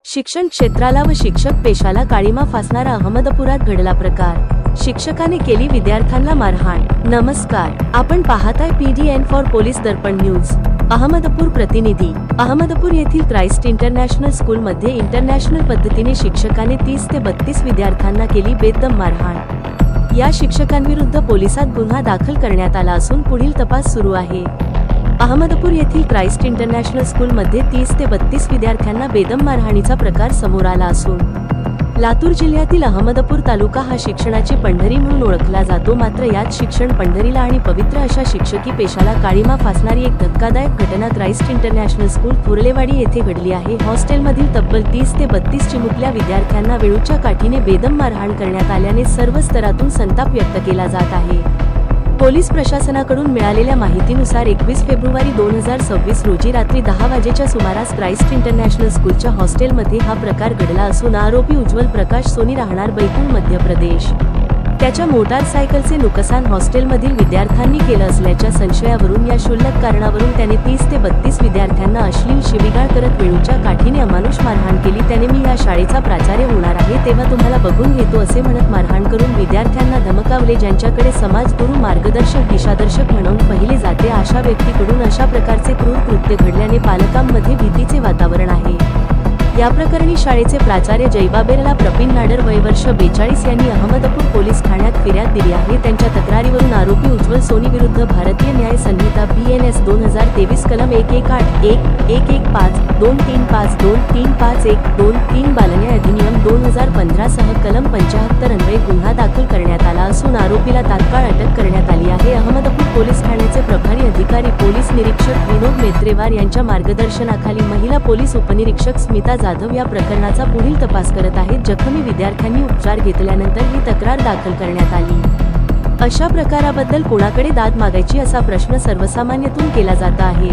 शिक्षण क्षेत्राला व शिक्षक पेशाला काळिमा फासणारा अहमदपुरात घडला प्रकार। शिक्षकाने केली विद्यार्थ्यांना मारहाण। नमस्कार, आपण पाहताय PDN for police Darpan news. Ahmadpur प्रतिनिधी। अहमदपूर येथील क्राइस्ट इंटरनॅशनल स्कूल मध्ये इंटरनॅशनल पद्धतीने शिक्षकाने 30 ते 32 विद्यार्थ्यांना केली बेदम मारहाण। या शिक्षकांविरुद्ध पोलिसात गुन्हा दाखल करण्यात आला असून पुढील तपास सुरू आहे। अहमदपूर येथील क्राइस्ट इंटरनॅशनल स्कूल मध्ये 30 ते 32 विद्यार्थ्यांना बेदम मारहाणीचा प्रकार समोर आला असून लातूर जिल्ह्यातील अहमदपूर तालुका हा शिक्षणाची पंढरी म्हणून ओळखला जातो। मात्र यात शिक्षण पंढरीला आणि पवित्र अशा शिक्षकी पेशाला काळिमा फासणारी एक धक्कादायक घटना क्राइस्ट इंटरनॅशनल स्कूल फुर्लेवाडी येथे घडली आहे। हॉस्टेलमधील तब्बल 30 ते 32 चिमुकल्या विद्यार्थ्यांना वेळूच्या काठीने बेदम मारहाण करण्यात आल्याने सर्व स्तरातून संताप व्यक्त केला जात आहे। पोलीस प्रशासनाकडून मिळालेल्या माहितीनुसार 21 फेब्रुवारी 2026 रोजी रात्री 10 वाजेच्या सुमारास क्राइस्ट इंटरनॅशनल स्कूलच्या हॉस्टेलमध्ये हा प्रकार घडला असून आरोपी उज्ज्वल प्रकाश सोनी राहणार बैतूल मध्य प्रदेश त्याच्या मोटारसायकलचे नुकसान हॉस्टेलमधील विद्यार्थ्यांनी केलं असल्याच्या संशयावरून या क्षुल्लक कारणावरून त्याने 30 ते 32 विद्यार्थ्यांना अश्लील शिवीगाळ करत वेळूच्या काठीने अमानुष मारहाण केली। त्याने मी या शाळेचा प्राचार्य होणार आहे तेव्हा तुम्हाला बघून घेतो असे म्हणत मारहाण करून विद्यार्थ्यांना धमकावले। ज्यांच्याकडे समाजगुरू मार्गदर्शक दिशादर्शक म्हणून पाहिले जाते अशा व्यक्तीकडून अशा प्रकारचे क्रूर कृत्य घडल्याने पालकांमध्ये भीतीचे वातावरण आहे। या प्रकरणी शाळेचे प्राचार्य जयबाबेरला प्रवीण नाडर वय वर्ष 42 यांनी अहमदपूर पोलीस ठाण्यात फिर्याद दिली आहे। त्यांच्या तक्रारीवरून आरोपी उज्ज्वल सोनी विरुद्ध भारतीय न्याय संहिता BNS 2023 कलम 118(1) बालन्याय अधिनियम 2015 सह कलम 75 अन्वये गुन्हा दाखल करण्यात आला असून आरोपीला तात्काळ अटक करण्यात आली आहे। अहमदपूर पोलीस ठाण्याचे प्रभारी अधिकारी पोलीस निरीक्षक विनोद मेत्रेवार यांच्या मार्गदर्शनाखाली महिला पोलीस उपनिरीक्षक स्मिता जाधव या प्रकरणाचा पुढील तपास करत आहेत। जखमी विद्यार्थ्यांनी उपचार घेतल्यानंतर ही तक्रार दाखल करण्यात आली। अशा प्रकाराबद्दल कोणाकडे दाद मागायची असा प्रश्न सर्वसामान्यातून केला जात आहे।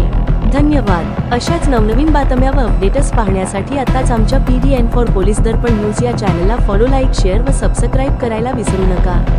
धन्यवाद। अशाच नवनवीन बातम्या व अपडेट्स पाहण्यासाठी आताच आमच्या PDN for police Darpan news या चॅनलला फॉलो, लाईक, शेअर व सबस्क्राईब करायला विसरू नका।